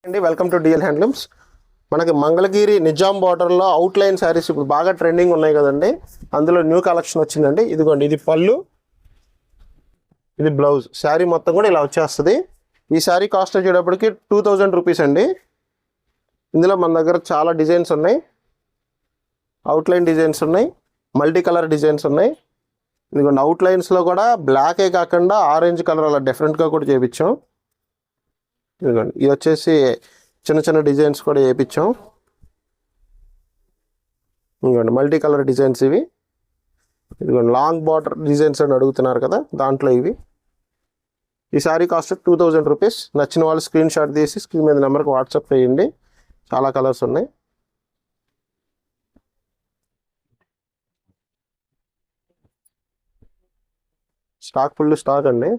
అండి welcome to DL handlooms. మనకి మంగళగిరి నిజాం బార్డర్లో అవుట్లైన్ శారీస్ ఇప్పుడు బాగా ట్రెండింగ్ ఉన్నాయి కదండి. అందులో న్యూ కలెక్షన్ వచ్చిందండి. ఇదిగోండి, ఇది పళ్ళు, ఇది బ్లౌజ్. శారీ మొత్తం కూడా ఇలా వచ్చేస్తుంది. ఈ శారీ కాస్ట్ వచ్చేటప్పటికి 2000 రూపీస్ అండి. ఇందులో మన దగ్గర చాలా డిజైన్స్ ఉన్నాయి. అవుట్లైన్ డిజైన్స్ ఉన్నాయి, మల్టీ కలర్ డిజైన్స్ ఉన్నాయి. ఇదిగోండి, అవుట్లైన్స్లో కూడా బ్లాకే కాకుండా ఆరెంజ్ కలర్ అలా డిఫరెంట్గా కూడా చేయించాం. ఇదిగోండి, ఇది వచ్చేసి చిన్న చిన్న డిజైన్స్ కూడా వేయించాం. ఇదిగోండి, మల్టీ కలర్ డిజైన్స్ ఇవి. ఇదిగోండి, లాంగ్ బార్డర్ డిజైన్స్ అని అడుగుతున్నారు కదా, దాంట్లో ఇవి. ఈ సారీ కాస్ట్ 2000 రూపీస్. నచ్చిన వాళ్ళు స్క్రీన్ షాట్ తీసి స్క్రీన్ మీద నెంబర్కి వాట్సాప్ చేయండి. చాలా కలర్స్ ఉన్నాయి. స్టాక్ ఫుల్ స్టాక్ అండి.